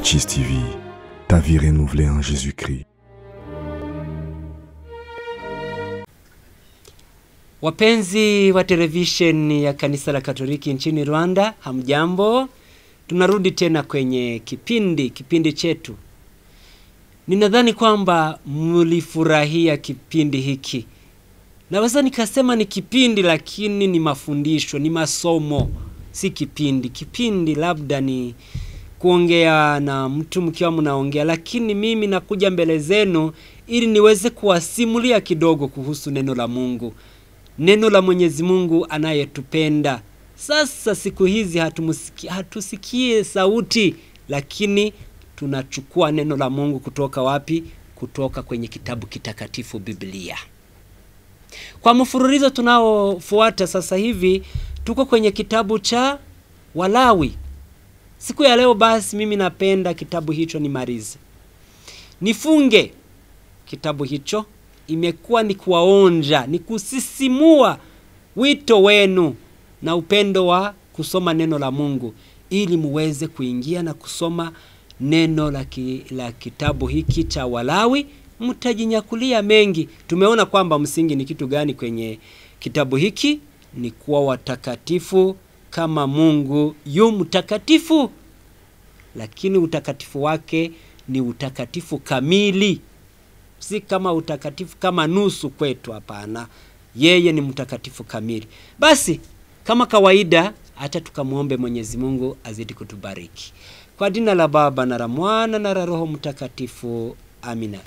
Riches TV, ta vie renouvelée en Jésus-Christ. Wapenzi wa television ya kanisa la Katoliki nchini Rwanda, hamjambo. Tunarudi tena kwenye kipindi chetu. Ninadhani kwamba mlifurahia kipindi hiki. Naweza nikasema ni kipindi, lakini ni mafundisho, ni masomo, si kipindi. Kipindi labda ni kuongea na mtu mkiwa mnaongea, lakini mimi nakuja mbele zenu ili niweze kuwasimulia kidogo kuhusu neno la Mungu. Neno la Mwenyezi Mungu anayetupenda. Sasa siku hizi hatusikie sauti, lakini tunachukua neno la Mungu kutoka wapi? Kutoka kwenye kitabu kitakatifu, Biblia. Kwa mfululizo tunaofuata sasa hivi tuko kwenye kitabu cha Walawi. Siku ya leo basi mimi napenda kitabu hicho nimalize, nifunge kitabu hicho. Imekuwa ni kuwaonja, ni kusisimua wito wenu na upendo wa kusoma neno la Mungu, ili muweze kuingia na kusoma neno la kitabu hiki cha Walawi. Mtajinyakulia mengi. Tumeona kwamba msingi ni kitu gani kwenye kitabu hiki? Ni kuwa watakatifu kama Mungu yu mtakatifu, lakini utakatifu wake ni utakatifu kamili. Si kama utakatifu kama nusu kwetu, hapana. Yeye ni mtakatifu kamili. Basi kama kawaida, acha tukamuombe Mwenyezi Mungu azidi kutubariki. Kwa jina la Baba na la Mwana na la Roho Mtakatifu. Amina.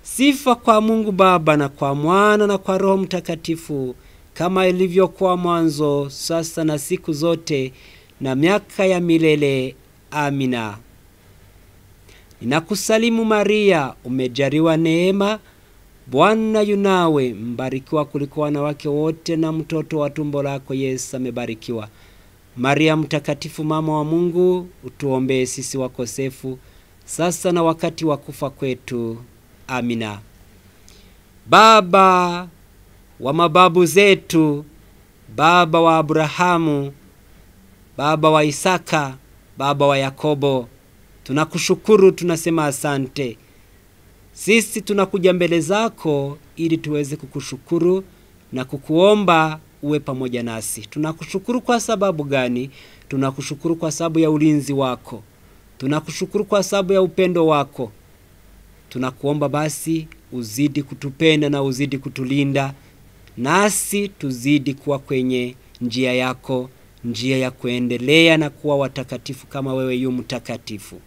Sifa kwa Mungu Baba na kwa Mwana na kwa Roho Mtakatifu, kama ilivyokuwa mwanzo, sasa na siku zote na miaka ya milele. Amina. Ninakusalimu Maria, umejaliwa neema, Bwana yu nawe, mbarikiwa kuliko wanawake wote, na mtoto wa tumbo lako Yesu amebarikiwa. Maria mtakatifu, mama wa Mungu, utuombee sisi wakosefu, sasa na wakati wa kufa kwetu. Amina. Baba wa mababu zetu, Baba wa Abrahamu, Baba wa Isaka, Baba wa Yakobo, tunakushukuru, tunasema asante. Sisi tunakuja mbele zako ili tuweze kukushukuru na kukuomba uwe pamoja nasi. Tunakushukuru kwa sababu gani? Tunakushukuru kwa sababu ya ulinzi wako. Tunakushukuru kwa sababu ya upendo wako. Tunakuomba basi uzidi kutupenda na uzidi kutulinda, nasi tuzidi kuwa kwenye njia yako, njia ya kuendelea na kuwa watakatifu kama wewe yu mtakatifu.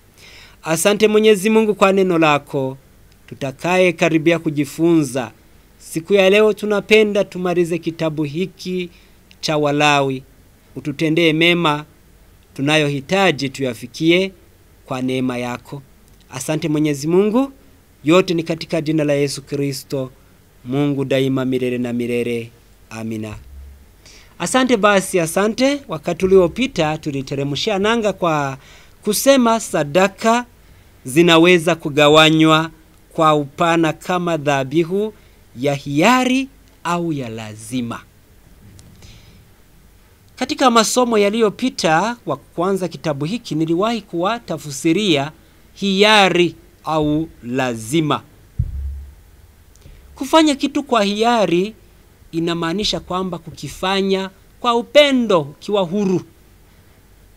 Asante Mwenyezi Mungu kwa neno lako, tutakaye karibia kujifunza. Siku ya leo tunapenda tumalize kitabu hiki cha Walawi. Ututendee mema tunayohitaji tuyafikie kwa neema yako. Asante Mwenyezi Mungu, yote ni katika jina la Yesu Kristo, Mungu daima milele na milele. Amina. Asante basi, asante. Wakati uliopita tuliteremshia nanga kwa kusema sadaka zinaweza kugawanywa kwa upana kama dhabihu ya hiari au ya lazima. Katika masomo yaliyopita wa kwanza kitabu hiki niliwahi kuwatafsiria hiari au lazima. Kufanya kitu kwa hiari inamaanisha kwamba kukifanya kwa upendo, kiwa huru.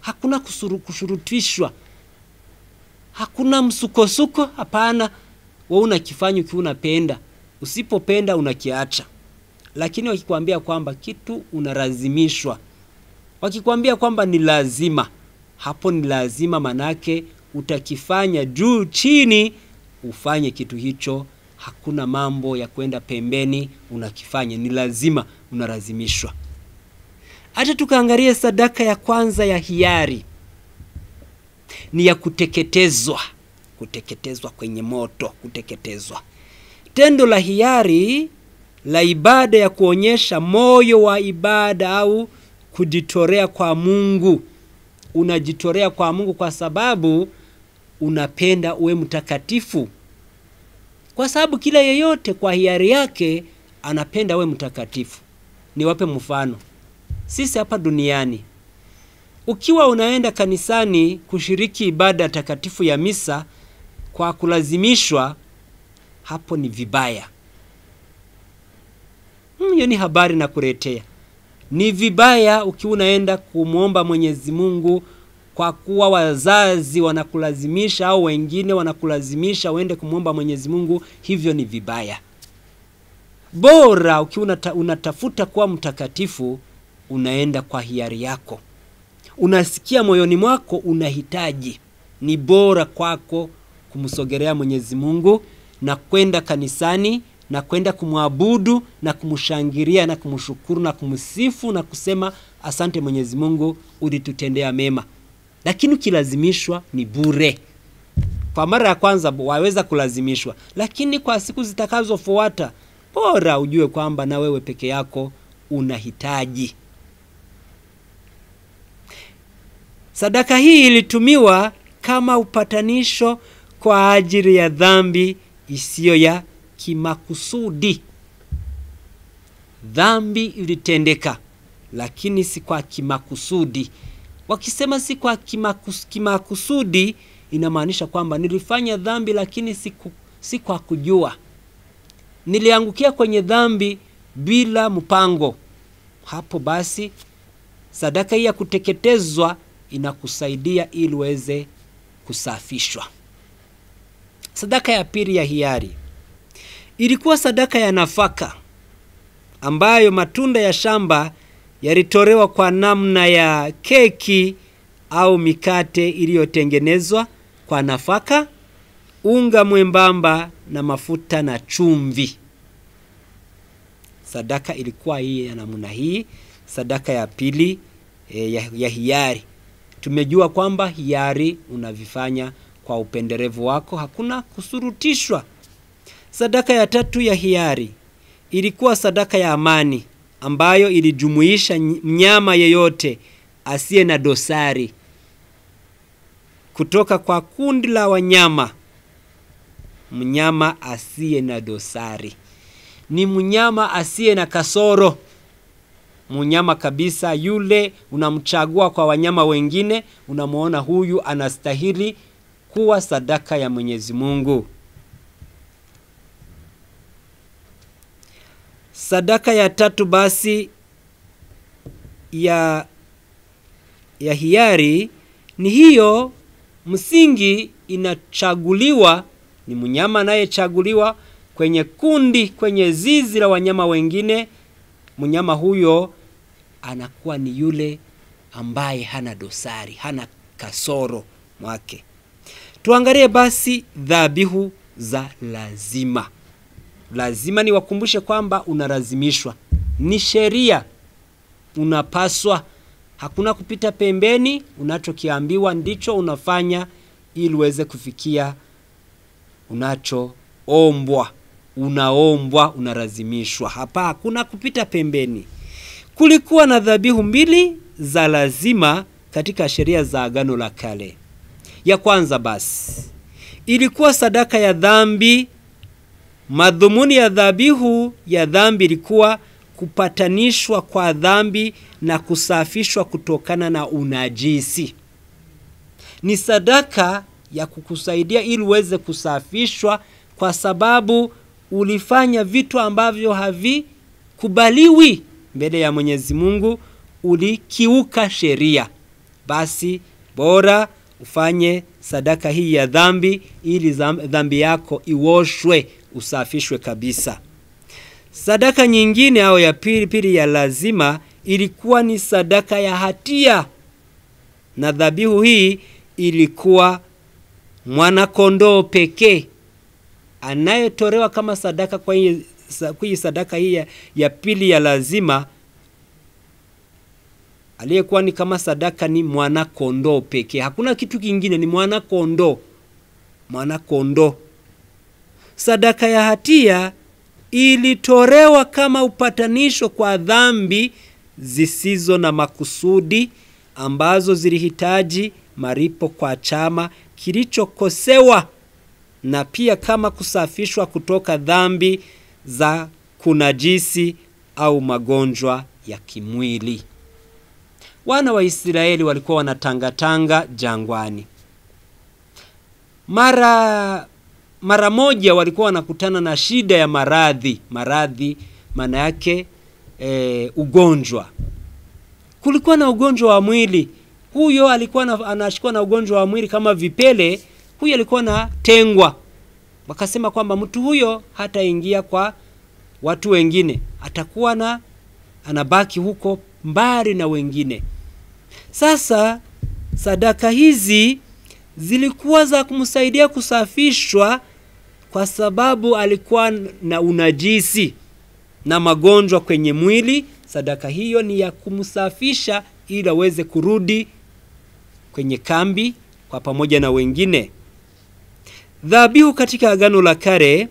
Hakuna kushurutishwa. Hakuna msukosuko, hapana. Wewe unakifanya ukiwa unapenda. Usipopenda unakiacha. Lakini wakikwambia kwamba kitu unalazimishwa, wakikwambia kwamba ni lazima, hapo ni lazima, manake utakifanya juu chini, ufanye kitu hicho. Hakuna mambo ya kwenda pembeni, unakifanya, ni lazima, unalazimishwa. Acha tukaangalie sadaka ya kwanza ya hiari. Ni ya kuteketezwa. Kuteketezwa kwenye moto, kuteketezwa. Tendo la hiari la ibada ya kuonyesha moyo wa ibada au kujitorea kwa Mungu. Unajitorea kwa Mungu kwa sababu unapenda uwe mtakatifu. Kwa sababu kila yeyote kwa hiari yake anapenda uwe mtakatifu. Niwape mfano. Sisi hapa duniani Ukiwa unaenda kanisani kushiriki ibada takatifu ya misa kwa kulazimishwa, hapo ni vibaya. Hiyo ni habari na kuletea. Ni vibaya ukiwa unaenda kumuomba Mwenyezi Mungu kwa kuwa wazazi wanakulazimisha au wengine wanakulazimisha uende kumuomba Mwenyezi Mungu, hivyo ni vibaya. Bora ukiwa unatafuta kuwa mtakatifu, unaenda kwa hiari yako. Unasikia moyoni mwako unahitaji. Ni bora kwako kumsogelea Mwenyezi Mungu na kwenda kanisani na kwenda kumwabudu na kumshangilia na kumshukuru na kumsifu na kusema asante Mwenyezi Mungu, ulitutendea mema. Lakini ukilazimishwa ni bure. Kwa mara ya kwanza waweza kulazimishwa, lakini kwa siku zitakazofuata bora ujue kwamba na wewe peke yako unahitaji. Sadaka hii ilitumiwa kama upatanisho kwa ajili ya dhambi isiyo ya kimakusudi. Dhambi ilitendeka, lakini si kwa kimakusudi. Wakisema si kwa kimakusudi, inamaanisha kwamba nilifanya dhambi lakini si kwa kujua. Niliangukia kwenye dhambi bila mpango. Hapo basi sadaka hii ya kuteketezwa inakusaidia ili uweze kusafishwa. Sadaka ya pili ya hiari ilikuwa sadaka ya nafaka, ambayo matunda ya shamba yalitolewa kwa namna ya keki au mikate iliyotengenezwa kwa nafaka, unga mwembamba na mafuta na chumvi. Sadaka ilikuwa hii ya namna hii, sadaka ya pili ya hiari. Tumejua kwamba hiari unavifanya kwa upenderevu wako, hakuna kusurutishwa. Sadaka ya tatu ya hiari ilikuwa sadaka ya amani, ambayo ilijumuisha mnyama yeyote asiye na dosari kutoka kwa kundi la wanyama. Mnyama asiye na dosari ni mnyama asiye na kasoro. Mnyama kabisa yule unamchagua kwa wanyama wengine, unamuona huyu anastahili kuwa sadaka ya Mwenyezi Mungu. Sadaka ya tatu basi ya hiari ni hiyo msingi inachaguliwa, ni mnyama anayechaguliwa kwenye kundi, kwenye zizi la wanyama wengine. Mnyama huyo anakuwa ni yule ambaye hana dosari, hana kasoro mwake. Tuangalie basi dhabihu za lazima. Lazima ni wakumbushe kwamba unalazimishwa. Ni sheria. Unapaswa. Hakuna kupita pembeni, unachokiambiwa ndicho unafanya ili uweze kufikia unachoombwa. Unaombwa, unalazimishwa. Hapa hakuna kupita pembeni. Kulikuwa na dhabihu mbili za lazima katika sheria za Agano la Kale. Ya kwanza basi ilikuwa sadaka ya dhambi. Madhumuni ya dhabihu ya dhambi ilikuwa kupatanishwa kwa dhambi na kusafishwa kutokana na unajisi. Ni sadaka ya kukusaidia ili uweze kusafishwa, kwa sababu ulifanya vitu ambavyo havikubaliwi mbele ya Mwenyezi Mungu, ulikiuka sheria. Basi bora ufanye sadaka hii ya dhambi ili dhambi yako iwoshwe, usafishwe kabisa. Sadaka nyingine au ya pili ya lazima ilikuwa ni sadaka ya hatia, na dhabihu hii ilikuwa mwana kondoo pekee anayetolewa kama sadaka. Kwa hii sadaka hii ya pili ya lazima, aliyekuwa ni kama sadaka ni mwana kondoo pekee. Hakuna kitu kingine, ni mwana kondoo. Mwana kondoo. Sadaka ya hatia ilitolewa kama upatanisho kwa dhambi zisizo na makusudi, ambazo zilihitaji malipo kwa chama kilichokosewa, na pia kama kusafishwa kutoka dhambi za kunajisi au magonjwa ya kimwili. wana wa Israeli walikuwa wanatangatanga jangwani. Mara moja walikuwa wanakutana na shida ya maradhi maana yake ugonjwa. Kulikuwa na ugonjwa wa mwili. Huyo alikuwa anashikwa na ugonjwa wa mwili kama vipele. Huyo alikuwa na tengwa. Wakasema kwamba mtu huyo hataingia kwa watu wengine, atakuwa anabaki huko mbali na wengine. Sasa sadaka hizi zilikuwa za kumsaidia kusafishwa, kwa sababu alikuwa na unajisi na magonjwa kwenye mwili. Sadaka hiyo ni ya kumsafisha ili aweze kurudi kwenye kambi kwa pamoja na wengine. Dhabihu katika Agano la Kale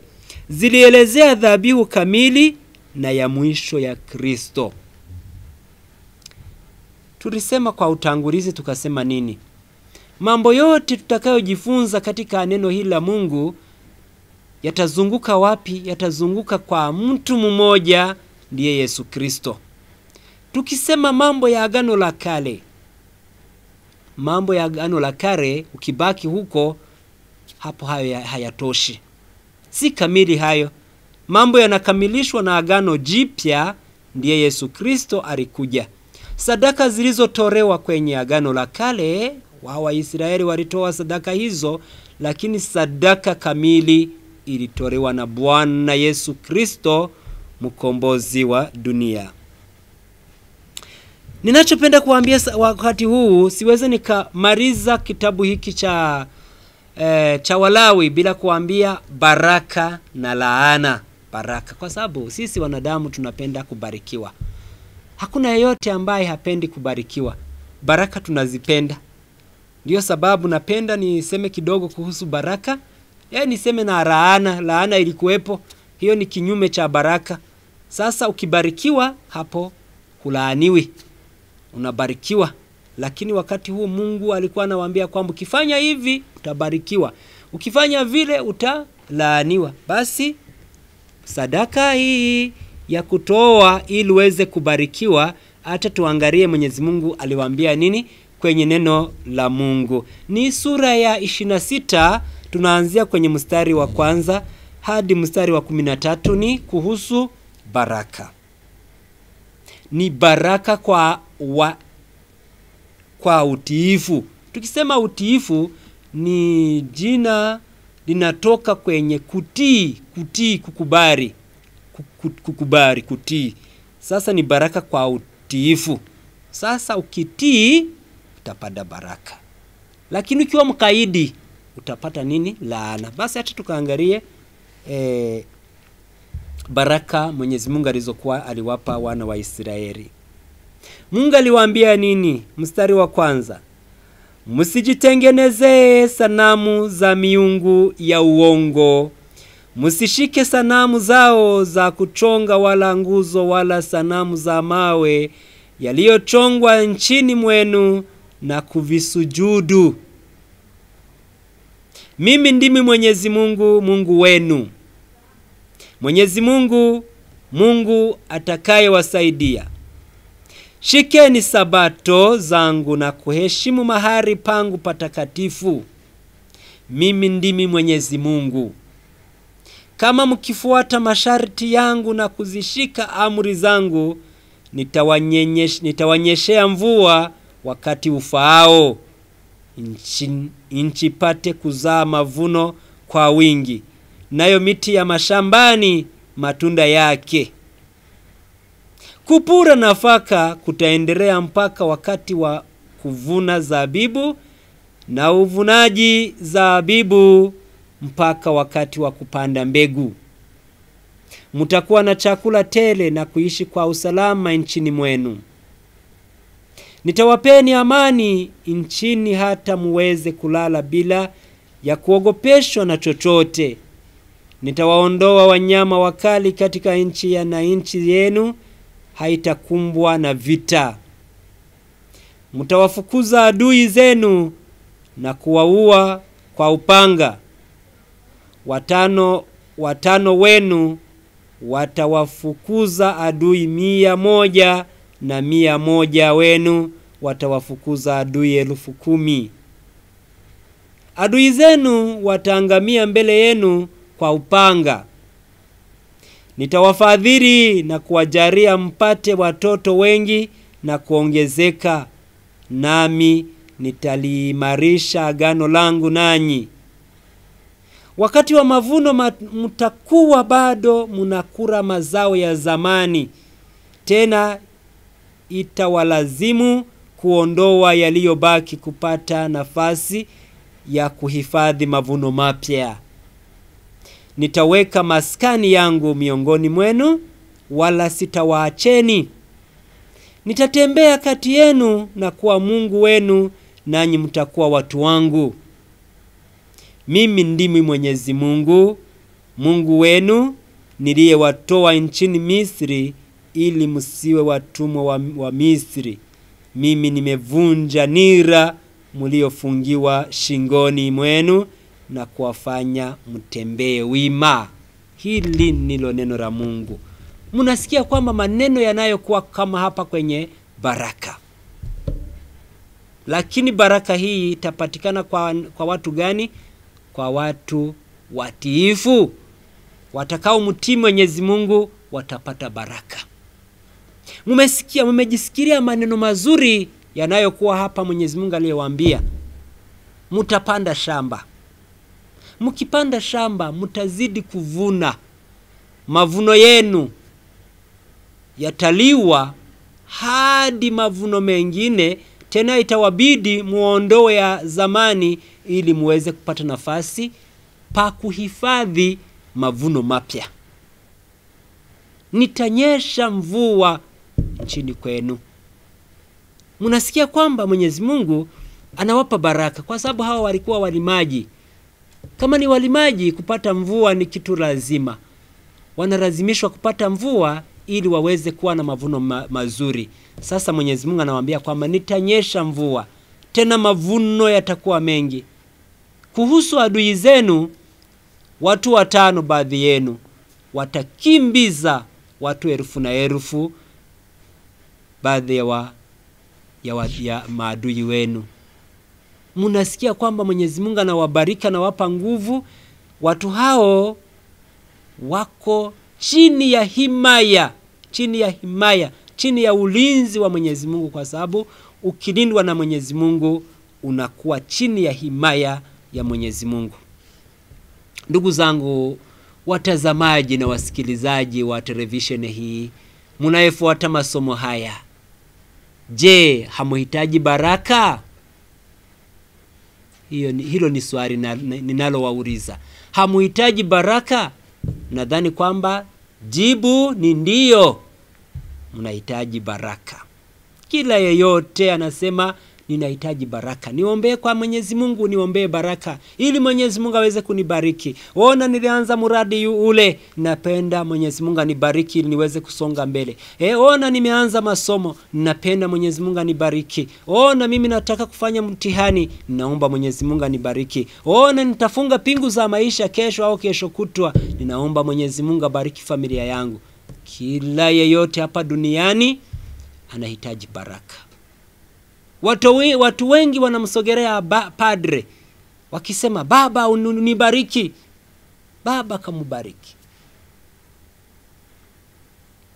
zilielezea dhabihu kamili na ya mwisho ya Kristo. Tulisema kwa utangulizi tukasema nini? Mambo yote tutakayojifunza katika neno hili la Mungu yatazunguka wapi? Yatazunguka kwa mtu mmoja, ndiye Yesu Kristo. Tukisema mambo ya Agano la Kale, mambo ya Agano la Kale ukibaki huko, hapo hayo hayatoshi. Si kamili hayo. Mambo yanakamilishwa na Agano Jipya, ndiye Yesu Kristo alikuja. Sadaka zilizotolewa kwenye Agano la Kale, wa Israeli walitoa sadaka hizo, lakini sadaka kamili ilitolewa na Bwana Yesu Kristo, mkombozi wa dunia. Ninachopenda kuambia wakati huu, siweze nikamaliza kitabu hiki cha Walawi bila kuambia baraka na laana. Baraka, kwa sababu sisi wanadamu tunapenda kubarikiwa. Hakuna yeyote ambaye hapendi kubarikiwa. Baraka tunazipenda. Ndio sababu napenda niseme kidogo kuhusu baraka. Niseme na laana. Laana ilikuwepo. Hiyo ni kinyume cha baraka. Sasa ukibarikiwa, hapo hulaaniwi. Unabarikiwa. Lakini wakati huu Mungu alikuwa anawaambia kwamba ukifanya hivi utabarikiwa, ukifanya vile utalaaniwa. Basi sadaka hii ya kutoa ili uweze kubarikiwa, hata tuangalie Mwenyezi Mungu aliwaambia nini kwenye neno la Mungu. Ni sura ya 26, tunaanzia kwenye mstari wa 1 hadi mstari wa 13. Ni kuhusu baraka. Ni baraka kwa utiifu. Tukisema utiifu, ni jina linatoka kwenye kutii, kukubali, kutii. Sasa ni baraka kwa utiifu. Sasa ukitii utapata baraka. Lakini ukiwa mkaidi utapata nini? Laana. Basi hata tukaangalie baraka Mwenyezi Mungu alizokuwa aliwapa wana wa Israeli. Mungu aliwaambia nini? Mstari wa 1. Msijitengenezee sanamu za miungu ya uongo. Msishike sanamu zao za kuchonga, wala nguzo, wala sanamu za mawe yaliyochongwa nchini mwenu na kuvisujudu. Mimi ndimi Mwenyezi Mungu, Mungu wenu. Mwenyezi Mungu, Mungu atakayewasaidia. Shikeni sabato zangu na kuheshimu mahali pangu patakatifu. Mimi ndimi Mwenyezi Mungu. Kama mkifuata masharti yangu na kuzishika amri zangu, nitawanyeshea mvua wakati ufaao, nchi pate kuzaa mavuno kwa wingi, nayo miti ya mashambani matunda yake. Kupura nafaka kutaendelea mpaka wakati wa kuvuna zabibu, na uvunaji zabibu mpaka wakati wa kupanda mbegu. Mtakuwa na chakula tele na kuishi kwa usalama nchini mwenu. Nitawapeni amani nchini hata muweze kulala bila ya kuogopeshwa na chochote. Nitawaondoa wanyama wakali katika nchi ya, na nchi yenu haitakumbwa na vita. Mtawafukuza adui zenu na kuwaua kwa upanga. Watano wenu watawafukuza adui 100, na 100 wenu watawafukuza adui 10,000. Adui zenu wataangamia mbele yenu kwa upanga. Nitawafadhili na kuwajalia mpate watoto wengi na kuongezeka, nami nitaliimarisha agano langu nanyi. Wakati wa mavuno mtakuwa bado mnakula mazao ya zamani, tena itawalazimu kuondoa yaliyobaki kupata nafasi ya kuhifadhi mavuno mapya. Nitaweka maskani yangu miongoni mwenu, wala sitawaacheni. Nitatembea kati yenu na kuwa Mungu wenu, nanyi mtakuwa watu wangu. Mimi ndimi Mwenyezi Mungu, Mungu wenu, niliyewatoa nchini Misri ili msiwe watumwa wa Misri. Mimi nimevunja nira mliofungiwa shingoni mwenu na kuwafanya mtembee wima. Hili ndilo neno la Mungu. Mnasikia kwamba maneno yanayokuwa kama hapa kwenye baraka. Lakini baraka hii itapatikana kwa watu gani? Kwa watu watiifu. Watakao mtii Mwenyezi Mungu watapata baraka. Mmejisikia maneno mazuri yanayokuwa hapa Mwenyezi Mungu aliyewaambia. Mtapanda shamba. Mkipanda shamba mtazidi kuvuna. Mavuno yenu yataliwa hadi mavuno mengine, tena itawabidi muondoe ya zamani ili muweze kupata nafasi pa kuhifadhi mavuno mapya. Nitanyesha mvua nchini kwenu. Mnasikia kwamba Mwenyezi Mungu anawapa baraka kwa sababu hawa walikuwa walimaji. Kama ni walimaji, kupata mvua ni kitu lazima. Wanalazimishwa kupata mvua ili waweze kuwa na mavuno mazuri. Sasa Mwenyezi Mungu anawaambia kwamba nitanyesha mvua, tena mavuno yatakuwa mengi. Kuhusu adui zenu, watu 5 baadhi yenu watakimbiza watu 1000 na 1000 baadhi ya maadui wenu. Mnasikia kwamba Mwenyezi Mungu anawabariki na wapa nguvu. Watu hao wako chini ya himaya, chini ya ulinzi wa Mwenyezi Mungu, kwa sababu ukilindwa na Mwenyezi Mungu unakuwa chini ya himaya ya Mwenyezi Mungu. Ndugu zangu watazamaji na wasikilizaji wa televisheni hii, mnayefuata masomo haya, je, hamuhitaji baraka? Hilo ni swali ninalowauliza. Hamuhitaji baraka? Nadhani kwamba jibu ni ndio. Mnahitaji baraka. Kila yeyote anasema ninahitaji baraka. Niombee kwa Mwenyezi Mungu, niombee baraka ili Mwenyezi Mungu aweze kunibariki. Ona nilianza mradi ule, napenda Mwenyezi Mungu anibariki ili niweze kusonga mbele. Ona nimeanza masomo, napenda Mwenyezi Mungu anibariki. Ona mimi nataka kufanya mtihani, naomba Mwenyezi Mungu anibariki. Ona nitafunga pingu za maisha kesho au kesho kutwa, ninaomba Mwenyezi Mungu abariki familia yangu. Kila yeyote hapa duniani anahitaji baraka. Watu wengi wanamsogelea padre wakisema, baba unibariki. Baba kamubariki.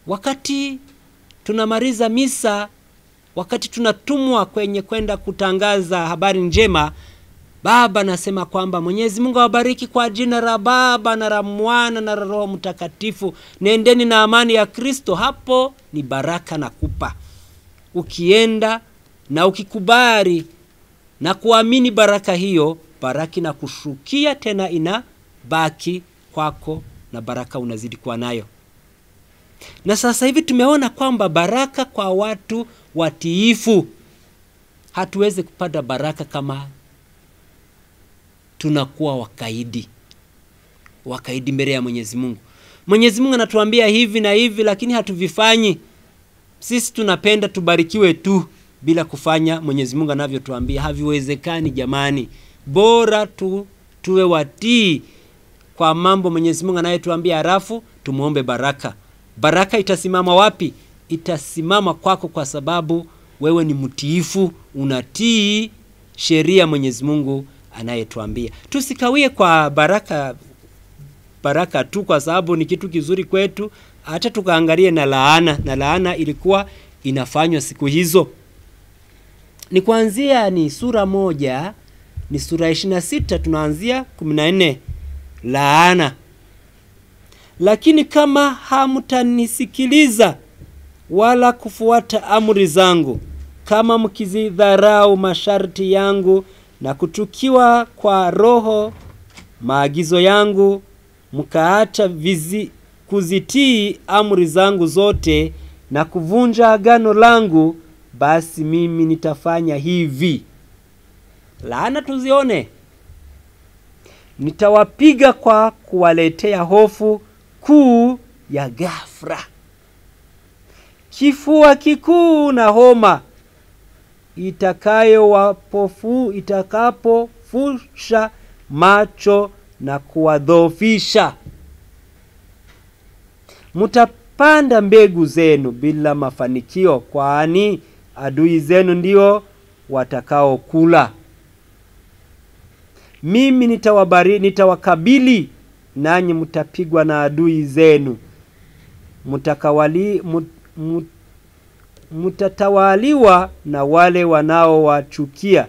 Wakati tunamaliza misa, wakati tunatumwa kwenda kutangaza habari njema, baba nasema kwamba Mwenyezi Mungu awabariki kwa jina la Baba na la Mwana na la Roho Mtakatifu. Nendeni na amani ya Kristo. Hapo ni baraka nakupa. Ukienda na ukikubali na kuamini baraka hiyo, baraka na kushukia, tena inabaki kwako na baraka unazidi kuwa nayo. Na sasa hivi tumeona kwamba baraka kwa watu watiifu. Hatuwezi kupata baraka kama tunakuwa wakaidi mbele ya Mwenyezi Mungu. Mwenyezi Mungu anatuambia hivi na hivi, lakini hatuvifanyi. Sisi tunapenda tubarikiwe tu bila kufanya Mwenyezi Mungu anavyotuambia. Haviwezekani jamani. Bora tuwe watii kwa mambo Mwenyezi Mungu anayetuambia, halafu tumuombe baraka. Baraka itasimama wapi? Itasimama kwako, kwa sababu wewe ni mtiifu, unatii sheria Mwenyezi Mungu anayetuambia. Tusikawie kwa baraka tu kwa sababu ni kitu kizuri kwetu, hata tukaangalie na laana. Na laana ilikuwa inafanywa siku hizo. Ni kuanzia ni sura 1, ni sura 26 tunaanzia 14, laana. Lakini kama hamtanisikiliza wala kufuata amri zangu, kama mkizidharau masharti yangu na kutukiwa kwa roho maagizo yangu, mkaacha kuzitii amri zangu zote na kuvunja agano langu, basi mimi nitafanya hivi. Laana tuzione. Nitawapiga kwa kuwaletea hofu kuu ya ghafla, kifua kikuu na homa itakapofusha macho na kuwadhoofisha. Mtapanda mbegu zenu bila mafanikio, kwani adui zenu ndio watakaokula. Mimi nitawakabili, nanyi mtapigwa na adui zenu. Mtatawaliwa na wale wanaowachukia.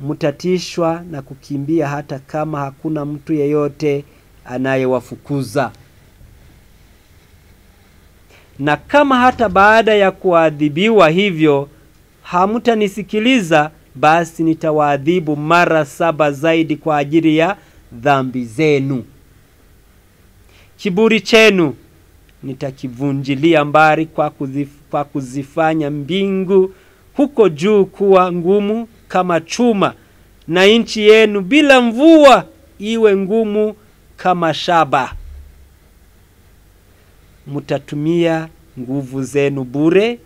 Mtatishwa na kukimbia hata kama hakuna mtu yeyote anayewafukuza. Na kama hata baada ya kuadhibiwa hivyo hamtanisikiliza, basi nitawaadhibu mara 7 zaidi kwa ajili ya dhambi zenu. Kiburi chenu nitakivunjilia mbali kwa kuzifanya mbingu huko juu kuwa ngumu kama chuma, na nchi yenu bila mvua iwe ngumu kama shaba. Mtatumia nguvu zenu bure,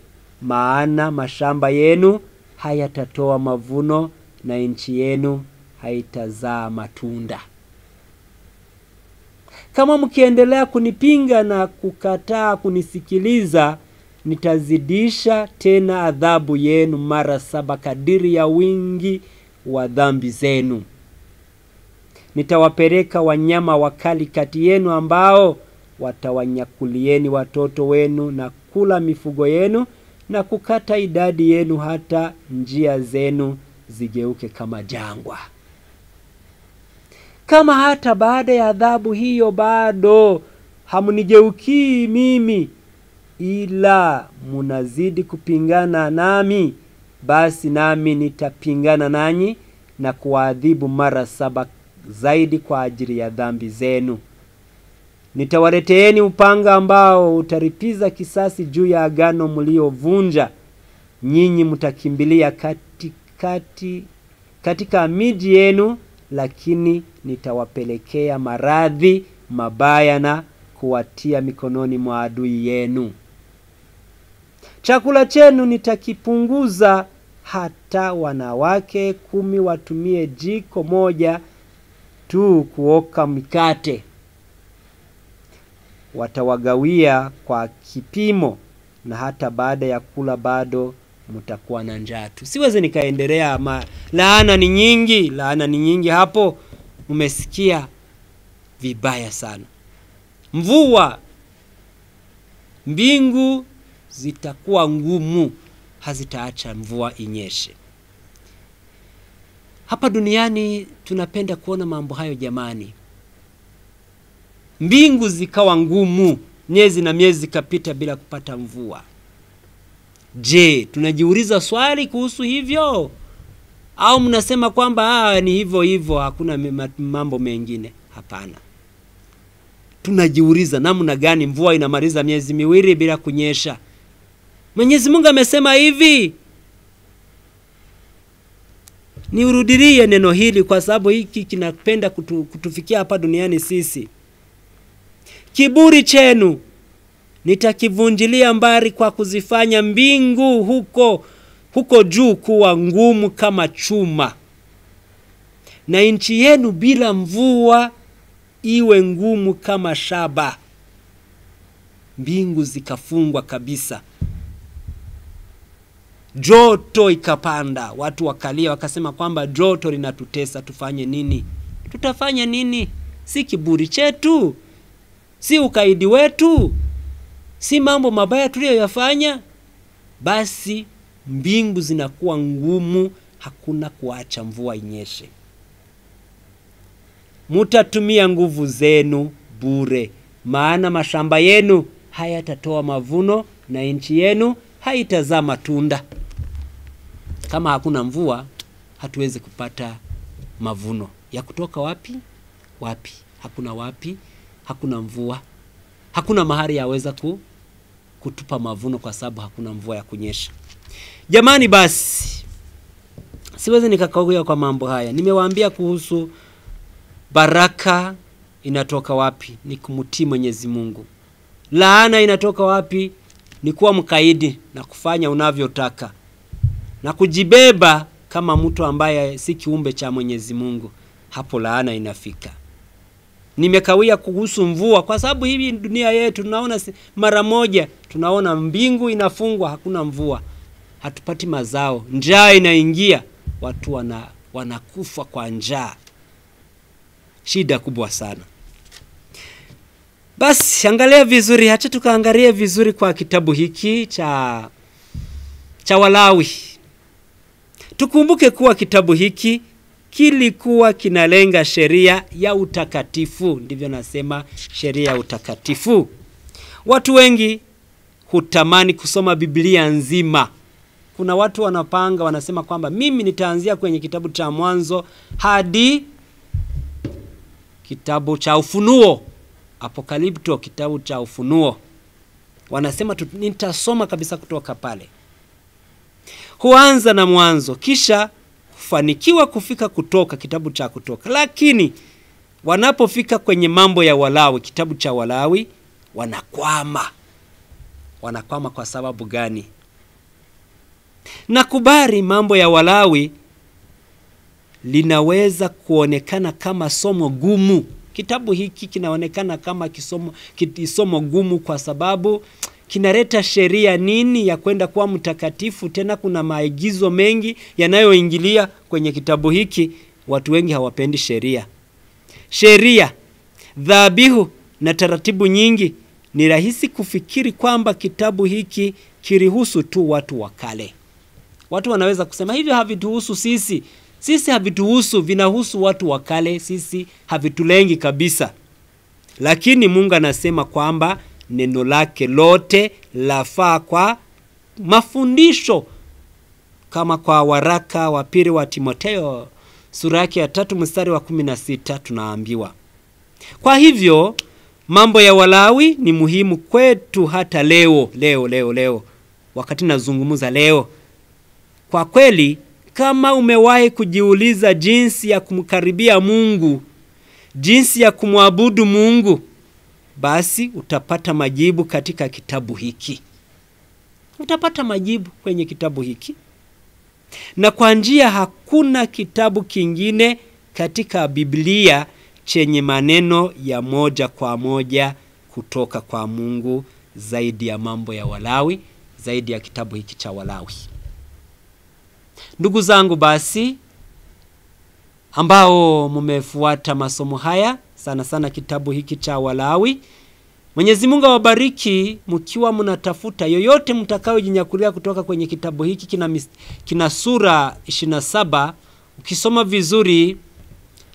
maana mashamba yenu hayatatoa mavuno na nchi yenu haitazaa matunda. Kama mkiendelea kunipinga na kukataa kunisikiliza, nitazidisha tena adhabu yenu mara 7 kadiri ya wingi wa dhambi zenu. Nitawapeleka wanyama wakali kati yenu ambao watawanyakulieni watoto wenu na kula mifugo yenu na kukata idadi yenu hata njia zenu zigeuke kama jangwa. Kama hata baada ya adhabu hiyo bado hamunigeukii mimi, ila munazidi kupingana nami, basi nami nitapingana nanyi na kuadhibu mara 7 zaidi kwa ajili ya dhambi zenu. Nitawaleteeni upanga ambao utalipiza kisasi juu ya agano mliovunja. Nyinyi mtakimbilia katika miji yenu, lakini nitawapelekea maradhi mabaya na kuwatia mikononi mwa adui yenu. Chakula chenu nitakipunguza, hata wanawake 10 watumie jiko moja tu kuoka mikate. Watawagawia kwa kipimo, na hata baada ya kula bado mtakuwa na njaa tu. Siwezi nikaendelea, laana ni nyingi, laana ni nyingi hapo. Umesikia vibaya sana. Mvua, mbingu zitakuwa ngumu, hazitaacha mvua inyeshe. Hapa duniani tunapenda kuona mambo hayo jamani. Mbingu zikawa ngumu, miezi na miezi kapita bila kupata mvua. Je, tunajiuliza swali kuhusu hivyo? Au mnasema kwamba ni hivyo hakuna mambo mengine? Hapana. Tunajiuliza namna gani mvua inamaliza miezi 2 bila kunyesha? Mwenyezi Mungu amesema hivi. Niurudilie neno hili kwa sababu hiki kinapenda kutufikia hapa duniani sisi. Kiburi chenu nitakivunjilia mbali kwa kuzifanya mbingu huko juu kuwa ngumu kama chuma, na nchi yenu bila mvua iwe ngumu kama shaba. Mbingu zikafungwa kabisa. joto ikapanda, watu wakalia wakasema kwamba joto linatutesa, tufanye nini? Tutafanya nini? Si kiburi chetu, si ukaidi wetu, si mambo mabaya tuliyoyafanya. Basi mbingu zinakuwa ngumu, hakuna kuacha mvua inyeshe. Mutatumia nguvu zenu bure, maana mashamba yenu hayatatoa mavuno na nchi yenu haitazaa matunda. Kama hakuna mvua, hatuwezi kupata mavuno. Ya kutoka wapi? Wapi? Hakuna wapi? Hakuna mvua. Hakuna mahali yaweza kutupa mavuno kwa sababu hakuna mvua ya kunyesha. Jamani, basi siwezi nikakaukia kwa mambo haya. Nimewaambia kuhusu baraka inatoka wapi? Ni kumtii Mwenyezi Mungu. Laana inatoka wapi? Ni kuwa mkaidi na kufanya unavyotaka na kujibeba kama mtu ambaye si kiumbe cha Mwenyezi Mungu. Hapo laana inafika. Nimekawia kuhusu mvua kwa sababu hivi dunia yetu tunaona mara moja, tunaona mbingu inafungwa, hakuna mvua, hatupati mazao, njaa inaingia, watu wanakufa kwa njaa. Shida kubwa sana. Basi angalia vizuri, acha tukaangalie vizuri kwa kitabu hiki cha Walawi. Tukumbuke kuwa kitabu hiki kilikuwa kinalenga sheria ya utakatifu. Ndivyo nasema, sheria ya utakatifu. Watu wengi hutamani kusoma Biblia nzima. Kuna watu wanapanga, wanasema kwamba mimi nitaanzia kwenye kitabu cha Mwanzo hadi kitabu cha Ufunuo, Apokalipto, kitabu cha Ufunuo. Wanasema nitasoma kabisa kutoka pale. Huanza na Mwanzo, kisha hufanikiwa kufika Kutoka, kitabu cha Kutoka. Lakini wanapofika kwenye mambo ya Walawi, kitabu cha Walawi, wanakwama. Wanakwama kwa sababu gani? Nakubali mambo ya Walawi linaweza kuonekana kama somo gumu. Kitabu hiki kinaonekana kama kisomo gumu kwa sababu kinaleta sheria nini ya kwenda kuwa mtakatifu. Tena kuna maagizo mengi yanayoingilia kwenye kitabu hiki. Watu wengi hawapendi sheria. Sheria, dhabihu na taratibu nyingi. Ni rahisi kufikiri kwamba kitabu hiki kirihusu tu watu wa kale. Watu wanaweza kusema hivyo havituhusu sisi. Sisi havituhusu, vinahusu watu wa kale, sisi havitulengi kabisa. Lakini Mungu anasema kwamba neno lake lote lafaa kwa mafundisho, kama kwa waraka wa pili wa Timotheo sura yake ya 3 mstari wa 16 tunaambiwa. Kwa hivyo mambo ya Walawi ni muhimu kwetu hata leo. Wakati nazungumza leo, kwa kweli kama umewahi kujiuliza jinsi ya kumkaribia Mungu, jinsi ya kumwabudu Mungu, basi utapata majibu katika kitabu hiki. Utapata majibu kwenye kitabu hiki. Na kwa njia hakuna kitabu kingine katika Biblia chenye maneno ya moja kwa moja kutoka kwa Mungu zaidi ya mambo ya Walawi, zaidi ya kitabu hiki cha Walawi. Ndugu zangu, basi ambao mumefuata masomo haya, sana sana kitabu hiki cha Walawi, Mwenyezi Mungu awabariki mkiwa mnatafuta yoyote mtakaojinyakulia kutoka kwenye kitabu hiki. Kina sura 27. Ukisoma vizuri,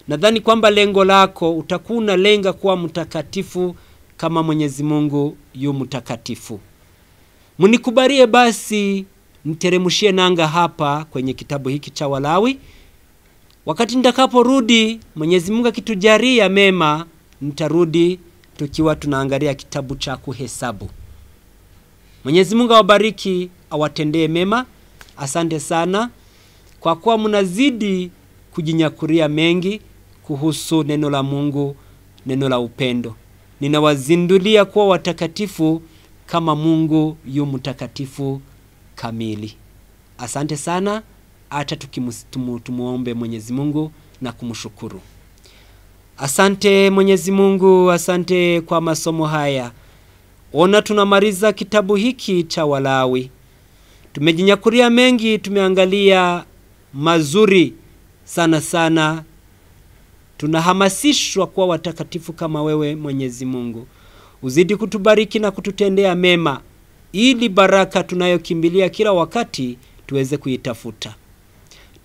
nadhani kwamba lengo lako utakuwa unalenga kuwa mtakatifu kama Mwenyezi Mungu yu mtakatifu. Mnikubalie basi niteremshie nanga hapa kwenye kitabu hiki cha Walawi. Wakati nitakaporudi, Mwenyezi Mungu akitujalia mema, nitarudi tukiwa tunaangalia kitabu cha Kuhesabu. Mwenyezi Mungu awabariki, awatendee mema. Asante sana kwa kuwa mnazidi kujinyakulia mengi kuhusu neno la Mungu, neno la upendo. Ninawazindulia kuwa watakatifu kama Mungu yu mtakatifu kamili. Asante sana. Acha tumuombe Mwenyezi Mungu na kumshukuru. Asante Mwenyezi Mungu, asante kwa masomo haya. Ona tunamaliza kitabu hiki cha Walawi. Tumejinyakulia mengi, tumeangalia mazuri sana sana. Tunahamasishwa kuwa watakatifu kama wewe Mwenyezi Mungu. Uzidi kutubariki na kututendea mema, ili baraka tunayokimbilia kila wakati tuweze kuitafuta.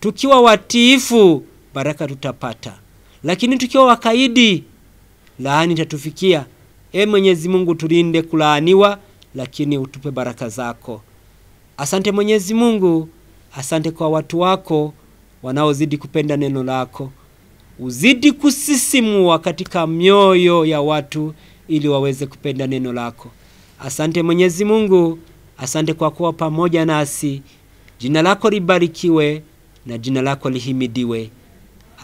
Tukiwa watiifu, baraka tutapata. Lakini tukiwa wakaidi, laani itatufikia. Mwenyezi Mungu, tulinde kulaaniwa, lakini utupe baraka zako. Asante Mwenyezi Mungu, asante kwa watu wako wanaozidi kupenda neno lako. Uzidi kusisimua katika mioyo ya watu ili waweze kupenda neno lako. Asante Mwenyezi Mungu, asante kwa kuwa pamoja nasi. Jina lako libarikiwe na jina lako lihimidiwe.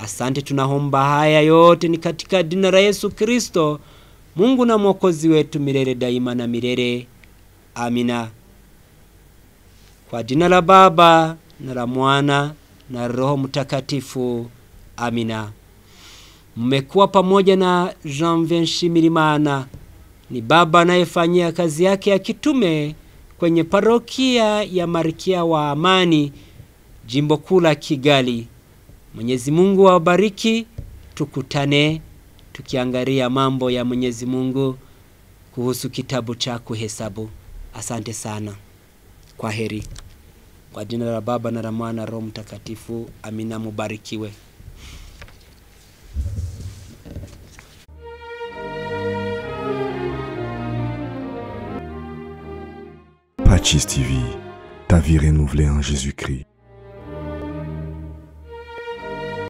Asante, tunaomba haya yote ni katika jina la Yesu Kristo, Mungu na Mwokozi wetu milele daima na milele. Amina. Kwa jina la Baba na la Mwana na Roho Mtakatifu. Amina. Mmekuwa pamoja na Jean Nshimirimana, ni baba anayefanyia kazi yake ya kitume kwenye parokia ya Marikia wa Amani, jimbo kuu la Kigali. Mwenyezi Mungu awabariki. Tukutane tukiangalia mambo ya Mwenyezi Mungu kuhusu kitabu cha Kuhesabu. Asante sana. Kwa heri. Kwa jina la Baba na la Mwana na Roho Mtakatifu. Amina. Mubarikiwe. Pachis TV, ta vie renouvelée en Jésus-Christ.